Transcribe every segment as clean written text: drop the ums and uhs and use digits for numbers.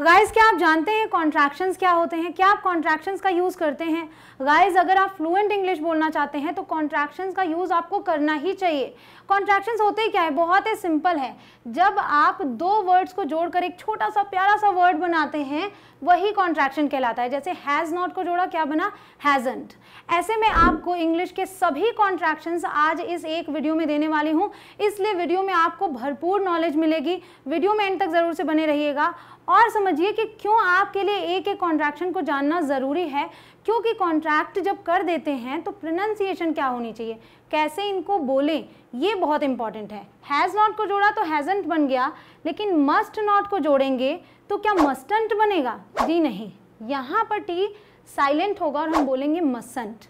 Guys क्या आप जानते हैं कॉन्ट्रैक्शंस क्या होते हैं? क्या आप कॉन्ट्रैक्शंस का यूज़ करते हैं? गाइज अगर आप फ्लुएंट इंग्लिश बोलना चाहते हैं तो कॉन्ट्रैक्शंस का यूज़ आपको करना ही चाहिए। कॉन्ट्रैक्शंस होते ही क्या है? बहुत ही सिंपल है। जब आप दो वर्ड्स को जोड़कर एक छोटा सा प्यारा सा वर्ड बनाते हैं वही कॉन्ट्रैक्शन कहलाता है। जैसे हैज़ नॉट को जोड़ा, क्या बना? हैज़न्ट। ऐसे में आपको इंग्लिश के सभी कॉन्ट्रैक्शंस आज इस एक वीडियो में देने वाली हूँ, इसलिए वीडियो में आपको भरपूर नॉलेज मिलेगी। वीडियो में एंड तक ज़रूर से बने रहिएगा और समझिए कि क्यों आपके लिए एक एक कॉन्ट्रैक्शन को जानना ज़रूरी है। क्योंकि कॉन्ट्रैक्ट जब कर देते हैं तो प्रोनाउंसिएशन क्या होनी चाहिए, कैसे इनको बोलें, ये बहुत इंपॉर्टेंट है। हैज़ नॉट को जोड़ा तो हैज़न्ट बन गया, लेकिन मस्ट नॉट को जोड़ेंगे तो क्या मस्टंट बनेगा? जी नहीं, यहाँ पर टी साइलेंट होगा और हम बोलेंगे मसंट।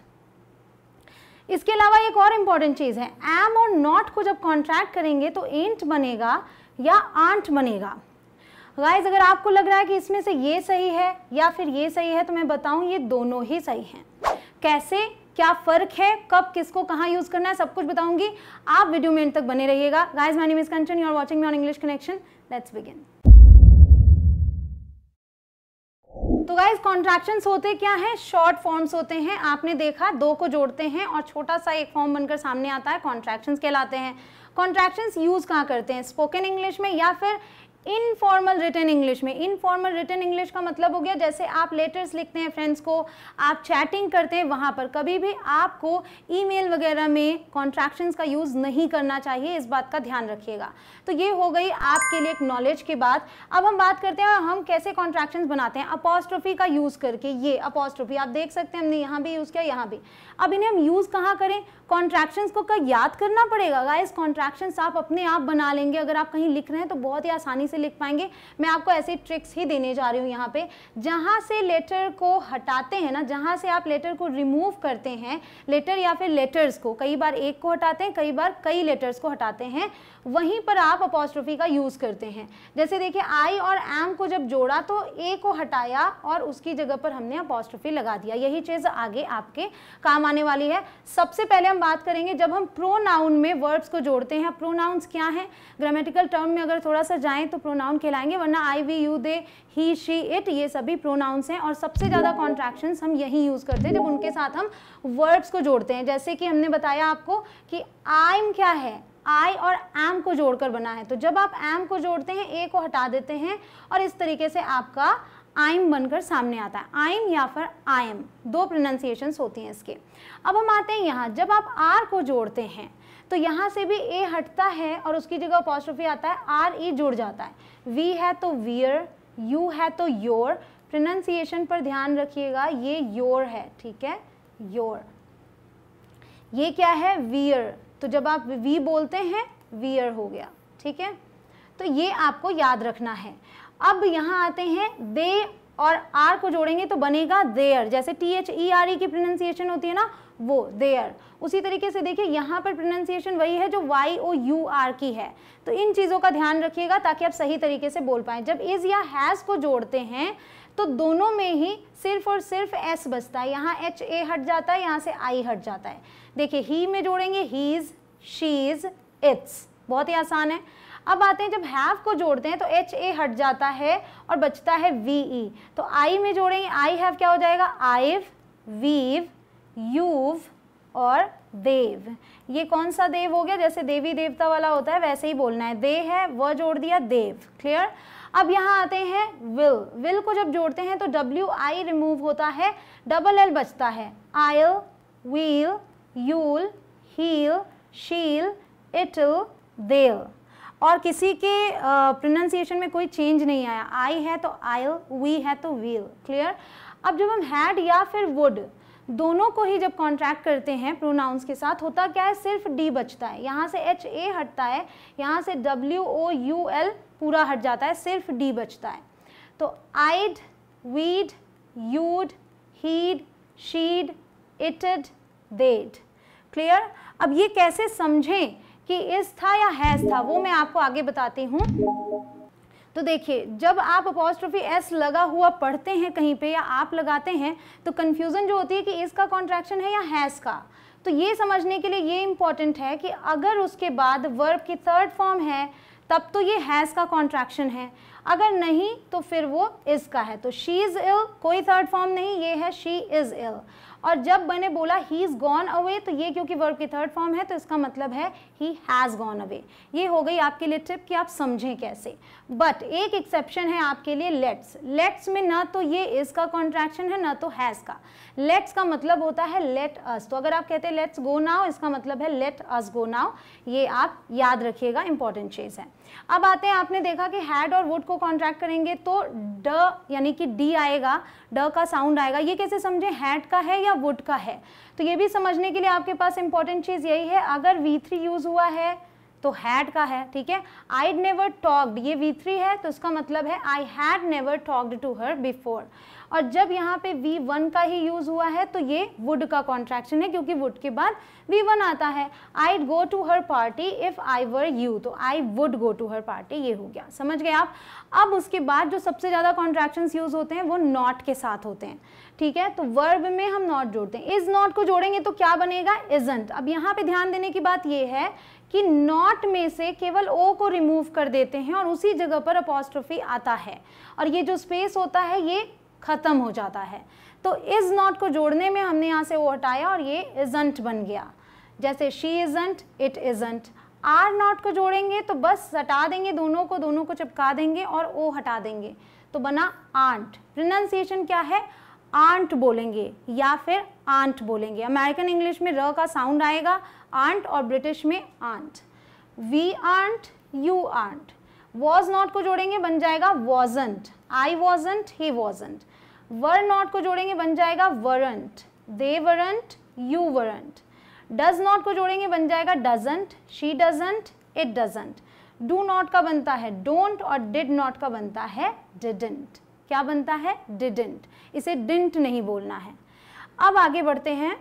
इसके अलावा एक और इम्पॉर्टेंट चीज़ है, एम और नॉट को जब कॉन्ट्रैक्ट करेंगे तो एंट बनेगा या आंट बनेगा। गाइज अगर आपको लग रहा है कि इसमें से ये सही है या फिर ये सही है तो मैं बताऊं ये दोनों ही सही हैं। कैसे, क्या फ़र्क है, कब किसको कहाँ यूज़ करना है, सब कुछ बताऊंगी। आप वीडियो में एंड तक बने रहिएगा। Guys my name is Kanchan, you are watching me on English connection. Let's begin. तो गाइज कॉन्ट्रैक्शंस होते क्या हैं? शॉर्ट फॉर्म्स होते हैं। आपने देखा दो को जोड़ते हैं और छोटा सा एक फॉर्म बनकर सामने आता है, कॉन्ट्रैक्शंस कहलाते हैं। कॉन्ट्रैक्शंस यूज़ कहाँ करते हैं? स्पोकन इंग्लिश में या फिर इनफॉर्मल रिटन इंग्लिश में। इनफॉर्मल रिटन इंग्लिश का मतलब हो गया जैसे आप लेटर्स लिखते हैं फ्रेंड्स को, आप चैटिंग करते हैं, वहाँ पर कभी भी आपको ईमेल वगैरह में कॉन्ट्रैक्शंस का यूज़ नहीं करना चाहिए, इस बात का ध्यान रखिएगा। तो ये हो गई आपके लिए एक नॉलेज की बात। अब हम बात करते हैं हम कैसे कॉन्ट्रैक्शंस बनाते हैं। अपॉस्ट्रोफी का यूज़ करके, ये अपॉस्ट्रोफी आप देख सकते हैं हमने यहाँ भी यूज़ किया, यहाँ भी। अब इन्हें हम यूज़ कहाँ करें? कॉन्ट्रैक्शंस को क्या याद करना पड़ेगा? गाइस कॉन्ट्रैक्शंस आप अपने आप बना लेंगे। अगर आप कहीं लिख रहे हैं तो बहुत ही आसानी से लिख पाएंगे। मैं आपको ऐसे ट्रिक्स ही देने जा रही हूँ यहाँ पे। जहाँ से लेटर को हटाते हैं ना, जहाँ से आप लेटर को रिमूव करते हैं, लेटर या फिर लेटर्स को, कई बार एक को हटाते हैं, कई बार कई लेटर्स को हटाते हैं, वहीं पर आप अपॉस्ट्रोफी का यूज़ करते हैं। जैसे देखिए आई और एम को जब जोड़ा तो ए को हटाया और उसकी जगह पर हमने अपॉस्ट्रोफी लगा दिया। यही चीज़ आगे आपके काम आने वाली है। सबसे पहले हम बात करेंगे जब हम प्रोनाउन में वर्ब्स को जोड़ते हैं। प्रोनाउंस क्या हैं? ग्रामेटिकल टर्म में अगर थोड़ा सा जाएं तो प्रोनाउन कहलाएंगे, वरना I, we, you, they, he, she, it, ये सभी प्रोनाउंस हैं और सबसे ज़्यादा कॉन्ट्रैक्शंस हम यही यूज़ करते हैं जब उनके साथ हम वर्ब्स को जोड़ते हैं। जैसे कि हमने बताया आपको कि आइम क्या है? आई और एम को जोड़कर बना है। तो जब आप एम को जोड़ते हैं, ए को हटा देते हैं और इस तरीके से आपका आइम बनकर सामने आता है। आइम या फिर आई एम, दो प्रोनाउंसिएशंस होती हैं इसके। अब हम आते हैं यहाँ, जब आप आर को जोड़ते हैं तो यहाँ से भी ए हटता है और उसकी जगह अपॉस्ट्रोफी आता है, आर ई जुड़ जाता है। वी है तो वियर, यू है तो योर। प्रोनाउंसिएशन पर ध्यान रखिएगा, ये योर है, ठीक है, योर। ये क्या है? वियर। तो जब आप वी बोलते हैं वियर हो गया, ठीक है। तो ये आपको याद रखना है। अब यहाँ आते हैं, दे और आर को जोड़ेंगे तो बनेगा देयर। जैसे THERE की प्रोनाउंसिएशन होती है ना, वो देयर। उसी तरीके से देखिए यहाँ पर प्रोनाउंसिएशन वही है जो YOUR की है। तो इन चीज़ों का ध्यान रखिएगा ताकि आप सही तरीके से बोल पाएँ। जब इज़ या हैज़ को जोड़ते हैं तो दोनों में ही सिर्फ और सिर्फ एस बचता है। यहाँ HA हट जाता है, यहाँ से आई हट जाता है। देखिए ही में जोड़ेंगे हीज़, शीज़, इट्स, बहुत ही आसान है। अब आते हैं जब हैव को जोड़ते हैं तो HA हट जाता है और बचता है VE। तो आई में जोड़ेंगे, आई हैव क्या हो जाएगा? आइव, वीव, यूव और देव। ये कौन सा देव हो गया? जैसे देवी देवता वाला होता है वैसे ही बोलना है। दे है, वह जोड़ दिया, देव। क्लियर? अब यहाँ आते हैं विल। विल को जब जोड़ते हैं तो WI रिमूव होता है, डबल L बचता है। आइल, वील, यूल, हील, शील, इटल, देल। और किसी के प्रोनाउंसिएशन में कोई चेंज नहीं आया। आई है तो आइल, वी है तो वील। क्लियर? अब जब हम हैड या फिर वुड दोनों को ही जब कॉन्ट्रैक्ट करते हैं प्रोनाउंस के साथ, होता क्या है? सिर्फ डी बचता है। यहाँ से HA हटता है, यहाँ से WOUL पूरा हट जाता है, सिर्फ डी बचता है। तो आइड, वीड, यूड, हीड, शीड, इटेड, देड। क्लियर? अब ये कैसे समझें कि इस था या हैज था, वो मैं आपको आगे बताती हूँ। तो देखिए जब आप अपॉस्ट्रोफी एस लगा हुआ पढ़ते हैं कहीं पे या आप लगाते हैं तो कन्फ्यूज़न जो होती है कि इसका कॉन्ट्रैक्शन है या हैज़ का। तो ये समझने के लिए ये इंपॉर्टेंट है कि अगर उसके बाद वर्ब की थर्ड फॉर्म है तब तो ये हैज़ का कॉन्ट्रैक्शन है। अगर नहीं तो फिर वो इज का है। तो शी इज इल कोई थर्ड फॉर्म नहीं, ये है शी इज इल। और जब मैंने बोला ही इज गॉन अवे, तो ये क्योंकि वर्ब की थर्ड फॉर्म है तो इसका मतलब है ही हैज गॉन अवे। ये हो गई आपके लिए टिप कि आप समझें कैसे। बट एक एक्सेप्शन है आपके लिए, लेट्स। लेट्स में ना तो ये इज का कॉन्ट्रैक्शन है ना तो हैज का। लेट्स का मतलब होता है लेट अस। तो अगर आप कहते हैं लेट्स गो नाउ, इसका मतलब है लेट अस गो नाउ। ये आप याद रखिएगा, इंपॉर्टेंट चीज है। अब आते हैं, आपने देखा कि हैड और वुड को कॉन्ट्रैक्ट करेंगे तो ड यानी कि डी आएगा, ड का साउंड आएगा। ये कैसे समझे, हैड का है या वुड का है? तो ये भी समझने के लिए आपके पास इंपॉर्टेंट चीज यही है, अगर V3 यूज हुआ है तो हैड का है, ठीक है। I'd never talked, ये V3 है तो इसका मतलब है I had never talked to her before। और जब यहाँ पे V1 का ही यूज हुआ है तो ये वुड का कॉन्ट्रैक्शन है, क्योंकि वुड के बाद V1 आता है। I'd go to her party if I were you, तो I would go to her party, ये हो गया, समझ गए आप। अब उसके बाद जो सबसे ज्यादा कॉन्ट्रैक्शंस यूज होते हैं वो नॉट के साथ होते हैं, ठीक है। तो वर्ब में हम नॉट जोड़ते हैं, इज नॉट को जोड़ेंगे तो क्या बनेगा, इजंट। अब यहाँ पे ध्यान देने की बात ये है कि नॉट में से केवल ओ को रिमूव कर देते हैं और उसी जगह पर अपॉस्ट्रोफी आता है, और ये जो स्पेस होता है ये खत्म हो जाता है। तो इज नॉट को जोड़ने में हमने यहाँ से ओ हटाया और ये इजंट बन गया। जैसे she isn't, it isn't. Are not को जोड़ेंगे तो बस हटा देंगे दोनों को चिपका देंगे और ओ हटा देंगे, तो बना आंट। प्रोनाउंसिएशन क्या है, आंट बोलेंगे या फिर आंट बोलेंगे। अमेरिकन इंग्लिश में र का साउंड आएगा आंट और ब्रिटिश में aren't. We aren't, you aren't. Was not को जोड़ेंगे बन जाएगा wasn't, I wasn't, he wasn't. Were not को जोड़ेंगे बन जाएगा weren't, they weren't, you weren't. Does not को जोड़ेंगे बन जाएगा doesn't, she doesn't, it doesn't. Do not का बनता है डोंट और डिड नॉट का बनता है डिडंट। क्या बनता है, डिडंट। इसे डिंट नहीं बोलना है। अब आगे बढ़ते हैं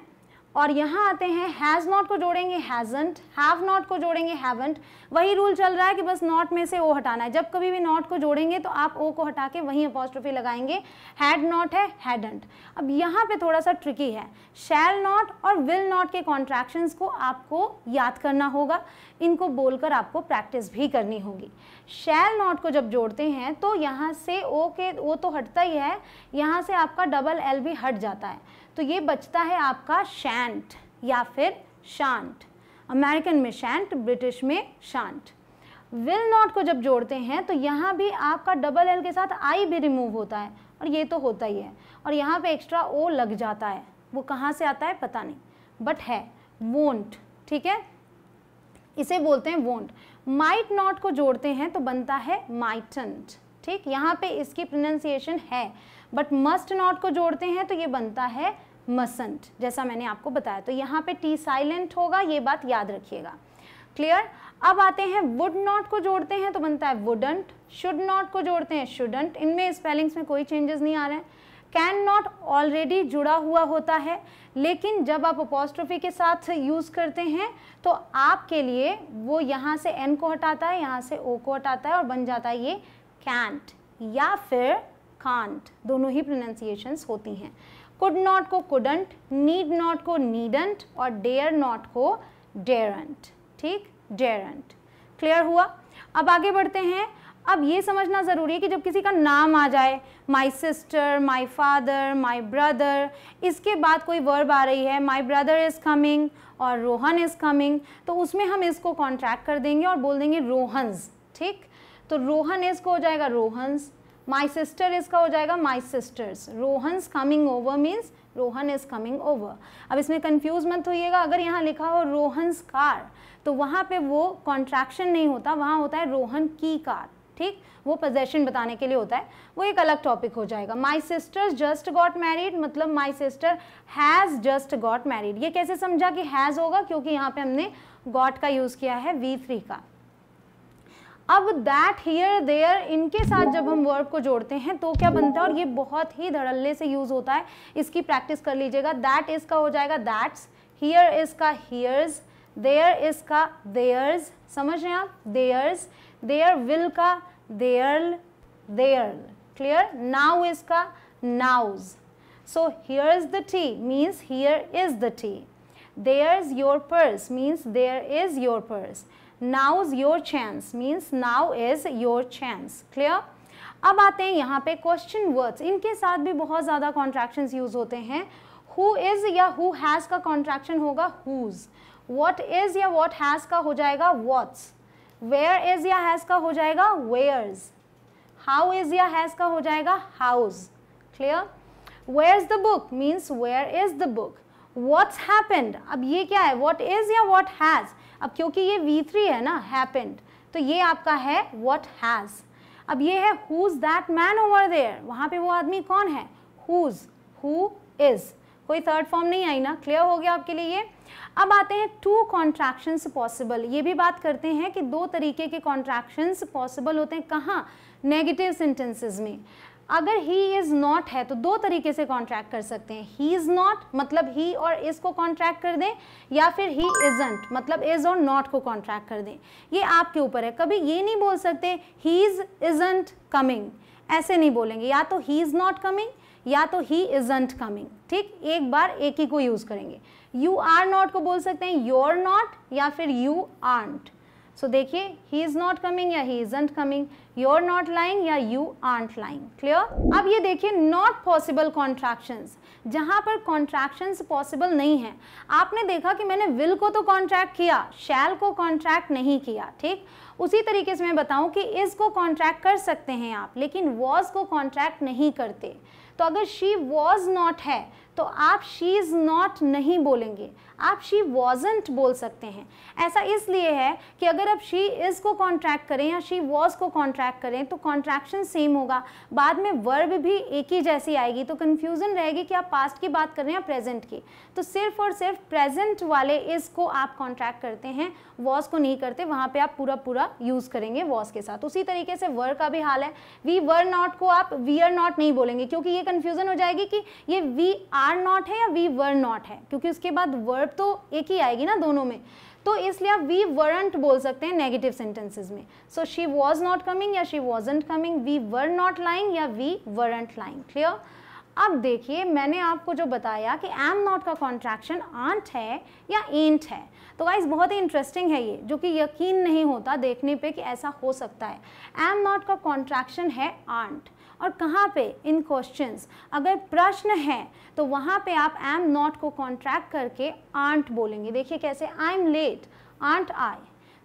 और यहाँ आते हैं, हैज़ नॉट को जोड़ेंगे हैजंट, हैव नॉट को जोड़ेंगे हैवंट। वही रूल चल रहा है कि बस नॉट में से ओ हटाना है। जब कभी भी नॉट को जोड़ेंगे तो आप ओ को हटा के वहीं अपॉस्ट्रोफी लगाएंगे। हैड नॉट है हैडंट। अब यहाँ पे थोड़ा सा ट्रिकी है, शैल नॉट और विल नॉट के कॉन्ट्रैक्शंस को आपको याद करना होगा, इनको बोलकर आपको प्रैक्टिस भी करनी होगी। शैल नॉट को जब जोड़ते हैं तो यहाँ से ओ तो हटता ही है, यहाँ से आपका डबल एल भी हट जाता है, तो ये बचता है आपका शैंट या फिर शांट। अमेरिकन में शैंट, ब्रिटिश में शांट। विल नॉट को जब जोड़ते हैं तो यहाँ भी आपका डबल एल के साथ आई भी रिमूव होता है, और ये तो होता ही है, और यहाँ पे एक्स्ट्रा ओ लग जाता है। वो कहाँ से आता है पता नहीं, बट है वोंट, ठीक है, इसे बोलते हैं वोंट। माइट नॉट को जोड़ते हैं तो बनता है माइटंट, ठीक। यहाँ पे इसकी प्रोनाउंसिएशन है, बट मस्ट नॉट को जोड़ते हैं तो ये बनता है मसंट, जैसा मैंने आपको बताया। तो यहाँ पे टी साइलेंट होगा, ये बात याद रखिएगा। क्लियर। अब आते हैं, वुड नॉट को जोड़ते हैं तो बनता है वुडंट, शुड नॉट को जोड़ते हैं शुडंट। इनमें स्पेलिंग्स में कोई चेंजेस नहीं आ रहे हैं। कैन नॉट ऑलरेडी जुड़ा हुआ होता है, लेकिन जब आप अपॉस्ट्रोफी के साथ यूज़ करते हैं तो आपके लिए वो यहाँ से एन को हटाता है, यहाँ से ओ को हटाता है और बन जाता है ये कैंट या फिर कांट, दोनों ही प्रोनाउंसिएशंस होती हैं। कुड नॉट को कुडंट, नीड नॉट को नीडंट और डेयर नॉट को डेयरंट, ठीक, डेयरंट। क्लियर हुआ। अब आगे बढ़ते हैं। अब ये समझना ज़रूरी है कि जब किसी का नाम आ जाए, my sister, my father, my brother, इसके बाद कोई वर्ब आ रही है, माई ब्रदर इज़ कमिंग और रोहन इज़ कमिंग, तो उसमें हम इसको कॉन्ट्रैक्ट कर देंगे और बोल देंगे रोहन्स, ठीक। तो रोहन इज़ को हो जाएगा रोहन्स, माई सिस्टर इज़ का हो जाएगा my sisters. Rohan's coming over means Rohan is coming over. अब इसमें कंफ्यूज मत होइएगा, अगर यहाँ लिखा हो रोहन्स कार तो वहाँ पे वो कॉन्ट्रैक्शन नहीं होता, वहाँ होता है रोहन की कार, ठीक, वो पोजेशन बताने के लिए होता है, वो एक अलग टॉपिक हो जाएगा। My sisters just got married मतलब my sister has just got married. ये कैसे समझा कि हैज़ होगा, क्योंकि यहाँ पे हमने गॉट का यूज़ किया है V3 का। अब दैट, हियर, देयर, इनके साथ जब हम वर्ब को जोड़ते हैं तो क्या बनता है, और ये बहुत ही धड़ल्ले से यूज़ होता है, इसकी प्रैक्टिस कर लीजिएगा। दैट इज़ का हो जाएगा दैट्स, हियर इज़ का हियर्स, देयर इज़ का देयर्स, समझ रहे हैं आप, देयर्स, देयर विल का there, there. Clear. Now is का now's. So here is the tea means here is the tea. There's your purse means there is your purse. Now's your chance means now is your chance. Clear? अब आते हैं यहाँ पे question words, इनके साथ भी बहुत ज़्यादा कॉन्ट्रैक्शंस यूज होते हैं। हु इज़ या हु हैज़ का कॉन्ट्रैक्शन होगा हुज, व्हाट इज़ या व्हाट हैज़ का हो जाएगा व्हाट्स, वेयर इज़ या हैज़ का हो जाएगा वेयर्स, हाउ इज़ या हैज़ का हो जाएगा how's. Clear? Where is the book means where is the book. What's happened, अब ये क्या है, व्हाट इज़ या व्हाट हैज़, अब क्योंकि ये V3 है ना, हैपेंड, तो ये आपका है व्हाट हैज़। अब ये है who's that man over there, वहाँ पे वो आदमी कौन है, हुज, हु इज़, कोई थर्ड फॉर्म नहीं आई ना, क्लियर हो गया आपके लिए ये। अब आते हैं टू कॉन्ट्रैक्शंस पॉसिबल, ये भी बात करते हैं कि दो तरीके के कॉन्ट्रैक्शंस पॉसिबल होते हैं, कहाँ, नेगेटिव सेंटेंसेस में। अगर ही इज़ नॉट है तो दो तरीके से कॉन्ट्रैक्ट कर सकते हैं, ही इज़ नॉट मतलब ही और इज़ को कॉन्ट्रैक्ट कर दें, या फिर ही इज़ंट मतलब इज़ और नॉट को कॉन्ट्रैक्ट कर दें, ये आपके ऊपर है। कभी ये नहीं बोल सकते ही इज़ इज़ंट कमिंग, ऐसे नहीं बोलेंगे, या तो ही इज़ नॉट कमिंग या तो ही इज़ंट कमिंग, ठीक, एक बार एक ही को यूज़ करेंगे। यू आर नॉट को बोल सकते हैं योर नॉट या फिर यू आर्ट। सो देखिए, ही इज़ नॉट कमिंग या he isn't coming, you're not lying या you aren't lying। क्लियर? अब ये देखिए नॉट पॉसिबल कॉन्ट्रैक्शंस, जहाँ पर कॉन्ट्रैक्शंस पॉसिबल नहीं है। आपने देखा कि मैंने विल को तो कॉन्ट्रैक्ट किया, शैल को कॉन्ट्रैक्ट नहीं किया, ठीक। उसी तरीके से मैं बताऊं कि इस को कॉन्ट्रैक्ट कर सकते हैं आप, लेकिन वॉज को कॉन्ट्रैक्ट नहीं करते। तो अगर शी वॉज नॉट है तो आप शी इज़ नॉट नहीं बोलेंगे, आप शी वॉजंट बोल सकते हैं। ऐसा इसलिए है कि अगर आप शी इज़ को कॉन्ट्रैक्ट करें या शी वॉज को कॉन्ट्रैक्ट करें तो कॉन्ट्रैक्शन सेम होगा, बाद में वर्ब भी एक ही जैसी आएगी, तो कन्फ्यूज़न रहेगी कि आप पास्ट की बात कर रहे हैं या प्रेजेंट की। तो सिर्फ और सिर्फ प्रेजेंट वाले इज़ को आप कॉन्ट्रैक्ट करते हैं, वॉज को नहीं करते, वहाँ पे आप पूरा पूरा यूज़ करेंगे वॉज के साथ। उसी तरीके से वर का भी हाल है, वी वर नॉट को आप वी आर नॉट नहीं बोलेंगे, क्योंकि ये कन्फ्यूज़न हो जाएगी कि ये वी आर नॉट है या वी वर नॉट है, क्योंकि उसके बाद वर्ब तो एक ही आएगी ना दोनों में, तो इसलिए आप वी वरंट बोल सकते हैं नेगेटिव सेंटेंसेस में। So she was not coming या she wasn't coming, we were not lying या वी वरंट लाइंग। क्लियर? अब देखिए मैंने आपको जो बताया कि एम नॉट का कॉन्ट्रैक्शन आंट है या एंट है, तो गाइस बहुत ही इंटरेस्टिंग है ये, जो कि यकीन नहीं होता देखने पे कि ऐसा हो सकता है। एम नॉट का कॉन्ट्रैक्शन है आंट, और कहाँ पे, इन क्वेश्चंस। अगर प्रश्न है तो वहाँ पे आप एम नॉट को कॉन्ट्रैक्ट करके आंट बोलेंगे। देखिए कैसे, I am late, aren't I.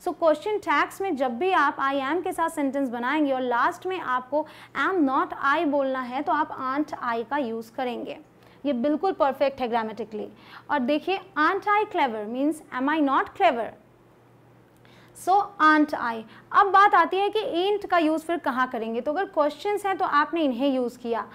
So question tags में जब भी आप आई एम के साथ सेंटेंस बनाएंगे और लास्ट में आपको एम नॉट आई बोलना है तो आप आंट आई का यूज़ करेंगे। ये बिल्कुल परफेक्ट है ग्रामेटिकली। और देखिए, aren't I clever means am I not clever, so aren't I. अब बात आती है कि एंट का यूज़ फिर कहाँ करेंगे, तो अगर क्वेश्चंस हैं तो आपने इन्हें यूज़ किया।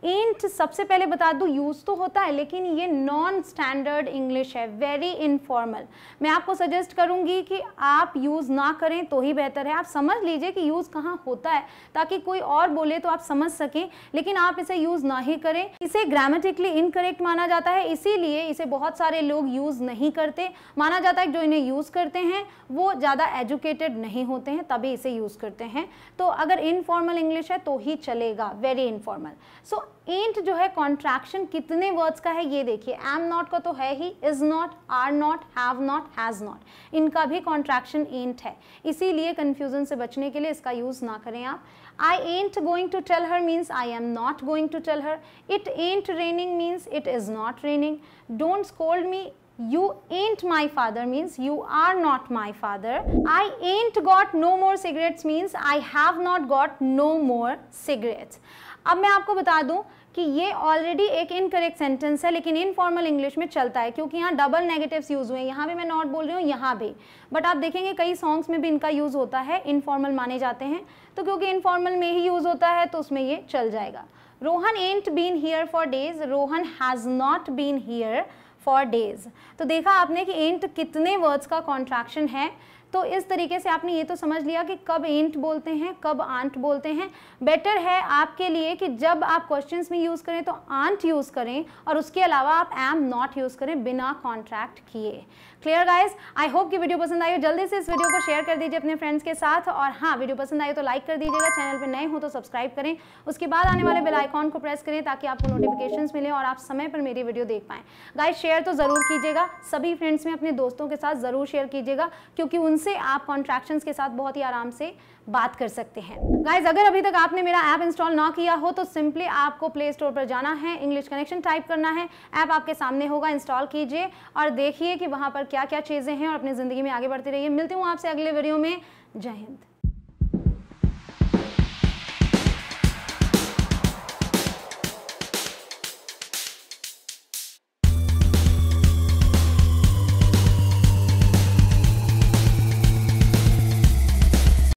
एंट सबसे पहले बता दूँ यूज़ तो होता है, लेकिन ये नॉन स्टैंडर्ड इंग्लिश है, वेरी इनफॉर्मल। मैं आपको सजेस्ट करूँगी कि आप यूज़ ना करें तो ही बेहतर है। आप समझ लीजिए कि यूज़ कहाँ होता है, ताकि कोई और बोले तो आप समझ सकें, लेकिन आप इसे यूज़ ना ही करें। इसे ग्रामेटिकली इनकरेक्ट माना जाता है, इसीलिए इसे बहुत सारे लोग यूज़ नहीं करते। माना जाता है कि जो इन्हें यूज़ करते हैं वो ज़्यादा एजुकेटेड नहीं होते हैं, तभी इसे यूज़ करते हैं। तो अगर इनफॉर्मल इंग्लिश है तो ही चलेगा, वेरी इनफॉर्मल। सो एंट जो है कॉन्ट्रैक्शन कितने वर्ड्स का है ये देखिए। एम नॉट का तो है ही, is not, are not, have not, has not, इनका भी कॉन्ट्रैक्शन एंट है, इसीलिए कन्फ्यूजन से बचने के लिए इसका यूज़ ना करें आप। I ain't going to tell her means I am not going to tell her. It ain't raining means it is not raining. Don't scold me, you ain't my father means you are not my father. I ain't got no more cigarettes means I have not got no more cigarettes. अब मैं आपको बता दूं कि ये already एक incorrect sentence है, लेकिन इनफॉर्मल इंग्लिश में चलता है, क्योंकि यहाँ डबल नेगेटिव्स यूज़ हुए हैं। यहाँ भी मैं नॉट बोल रही हूँ, यहाँ भी, बट आप देखेंगे कई सॉन्ग्स में भी इनका यूज़ होता है, इनफॉर्मल माने जाते हैं। तो क्योंकि इनफॉर्मल में ही यूज़ होता है तो उसमें ये चल जाएगा। Rohan ain't been here for days, Rohan has not been here for days। तो देखा आपने कि एंट कितने वर्ड्स का कॉन्ट्रैक्शन है। तो इस तरीके से आपने ये तो समझ लिया कि कब एंट बोलते हैं, कब आंट बोलते हैं। बेटर है आपके लिए कि जब आप क्वेश्चंस में यूज़ करें तो आंट यूज़ करें, और उसके अलावा आप एम नॉट यूज़ करें बिना कॉन्ट्रैक्ट किए। Clear guys? आई होप कि वीडियो पसंद आई हो। जल्दी से इस वीडियो को शेयर कर दीजिए अपने फ्रेंड्स के साथ, और हाँ, वीडियो पसंद आई हो तो लाइक कर दीजिएगा, चैनल पर नए हो तो सब्सक्राइब करें, उसके बाद आने वाले बेल आइकॉन को प्रेस करें ताकि आपको नोटिफिकेशंस मिलें और आप समय पर मेरी वीडियो देख पाएँ। गाइस शेयर तो ज़रूर कीजिएगा, सभी फ्रेंड्स में अपने दोस्तों के साथ ज़रूर शेयर कीजिएगा, क्योंकि उनसे उनसे आप कॉन्ट्रैक्शंस के साथ बहुत ही आराम से बात कर सकते हैं। गाइज, अगर अभी तक आपने मेरा ऐप इंस्टॉल ना किया हो तो सिंपली आपको प्ले स्टोर पर जाना है, इंग्लिश कनेक्शन टाइप करना है, ऐप आपके सामने होगा, इंस्टॉल कीजिए और देखिए कि वहाँ पर क्या क्या चीज़ें हैं और अपनी ज़िंदगी में आगे बढ़ते रहिए। मिलती हूँ आपसे अगले वीडियो में। जय हिंद।